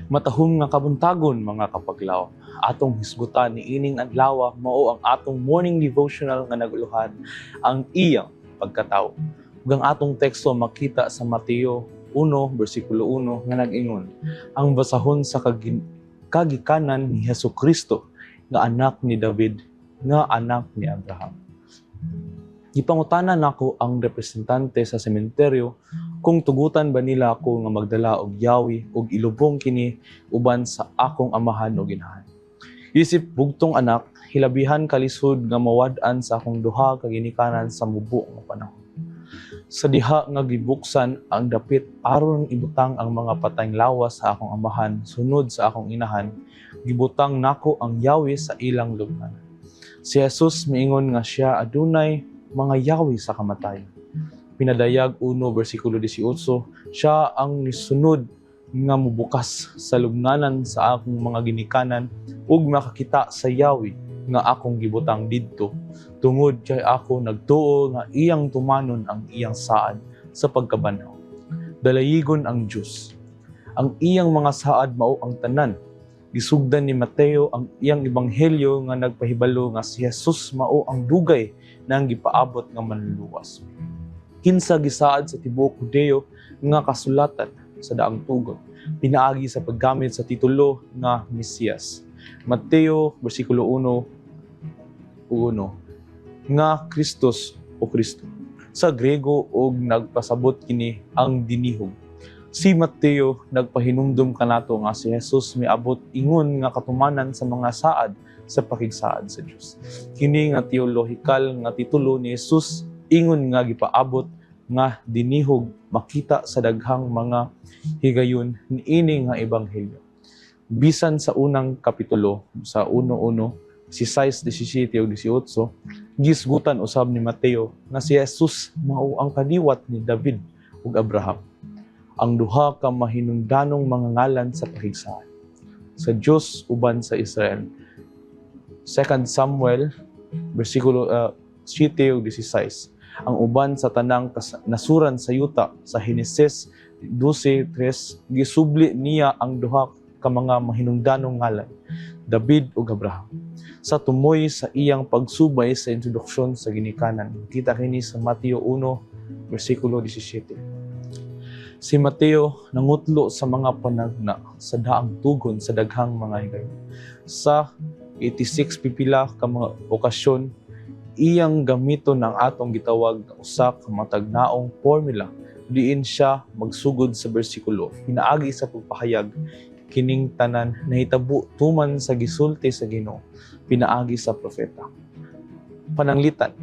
Matahom nga kabuntagon mga kapaglaw. Atong hisgutan ni ining adlaw mao ang atong morning devotional nga naguluhan ang iyang pagkatao. Ug ang atong teksto makita sa Mateo 1 bersikulo 1 nga nag-ingon, ang basahon sa kagikanan ni Hesukristo nga anak ni David, nga anak ni Abraham. Gipangutanan nako ang representante sa sementeryo kung tugutan ba nila ako nga magdala og yawi ug ilubong kini uban sa akong amahan ug inahan. Isip bugtong anak, hilabihan kalisod nga mawad-an sa akong duha ka ginikanan sa mubo nga panahon. Sa diha nga gibuksan ang dapit aron ibutang ang mga patayng lawas sa akong amahan sunod sa akong inahan, gibutang nako ang yawi sa ilang lubnganan. Si Jesus miingon nga siya adunay mga yawi sa kamatayon. Pinadayag 1 bersikulo 18, siya ang nisunod nga mubukas sa lubnganan sa akong mga ginikanan ug makakita sa yawi nga akong gibutang didto. Tungod kay ako nagtuo nga iyang tumanon ang iyang saad sa pagkabanhaw. Dalayigon ang Dios. Ang iyang mga saad mao ang tanan. Gisugdan ni Mateo ang iyang ebanghelyo nga nagpahibalo nga si Jesus mao ang dugay nang gipaabot nga manluluwas. Kinsa gisaad sa tibuok Judeo nga kasulatan sa daang tugon, pinaagi sa paggamit sa titulo nga Mesiyas. Mateo bersikulo 1 nga Kristos o Kristo. Sa Grego og nagpasabot kini ang dinihog. Si Mateo nagpahinumdum kanato nga si Jesus miabot ingon nga katumanan sa mga saad sa pakigsaad sa Dios. Kini nga teolohikal nga titulo ni Jesus ingon nga gipaabot nga dinihog makita sa daghang mga higayon niini nga ebanghelyo. Bisan sa unang kapitulo sa 1:1, 16, 17 ug 18, gisgutan usab ni Mateo nga si Jesus mao ang kaliwat ni David ug Abraham, ang duha ka mahinungdanong mga ngalan sa pakigsaad sa Dios uban sa Israel. 2 Samuel bersikulo 7 ug 16. Ang uban sa tanang nasuran sa yuta sa Henesis 12:3, gisubli niya ang duha ka mga mahinungdanong ngalan, David ug Abraham. Sa tumoy sa iyang pagsubay sa introduksyon sa ginikanan, kita kini sa Mateo 1 bersikulo 17. Si Mateo nangutlo sa mga panagna sa daang tugon sa daghang mga higayon. Sa 86 pipila ka mga okasyon, iyang gamiton ang atong gitawag na usa ka matagnaong formula diin siya magsugod sa bersikulo. Hinaagi sa pagpahayag kining tanan nahitabo tuman sa gisulti sa Ginoo, pinaagi sa propeta. Pananglitan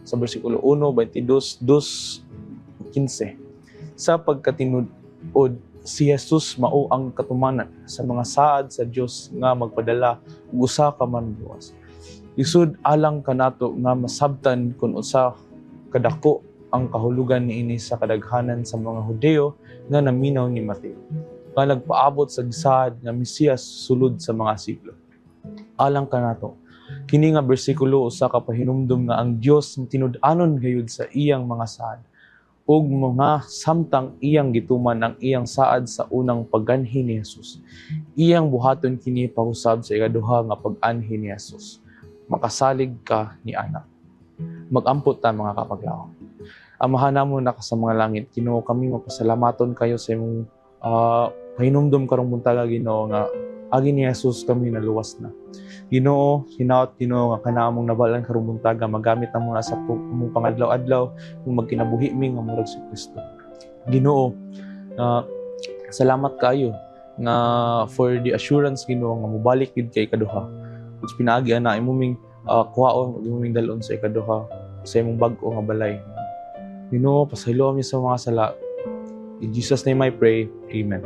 sa bersikulo 1:22, 2:15. Sa pagkatinud-od, si Jesus mao ang katumanan sa mga saad sa Dios nga magpadala og usa ka manluwas. Isud alang kanato nga masabtan kung usa kadako ang kahulugan niini sa kadaghanan sa mga Hudeo nga naminaw ni Mateo, nga nagpaabot sa gisaad nga Mesiyas sulod sa mga siglo. Alang kanato, kini nga bersikulo usa ka pahinumdum nga ang Dios tinud-anon gayud sa iyang mga saad ug mga samtang iyang gituman ang iyang saad sa unang pag-anhi ni Jesus. Iyang buhaton kini pahusab sa ikaduha nga pag-anhi ni Jesus. Makasalig ka ni anak. Mag-ampot ta mga kapaglaw. Amahan namo na sa mga langit, Ginoo, kami mapasalamaton kayo sa imong pahinumdum karong buntaga, Ginoo, nga agi ni Jesus kami naluwas na. Ginoo, hinaot Ginoo nga kanamong nabalan karong buntaga magamit namo na sa among pangadlaw-adlaw kung magkinabuhi mi nga murag si Kristo. Ginoo, salamat kayo nga for the assurance, Ginoo, nga mobalik gid kay kaduha. Ug pinaagi ana imong kuhaon ug imong dalon sa ikaduha sa imong bag-o nga balay. Ginoo, pasaylo mi sa mga sala. In Jesus' name I pray. Amen.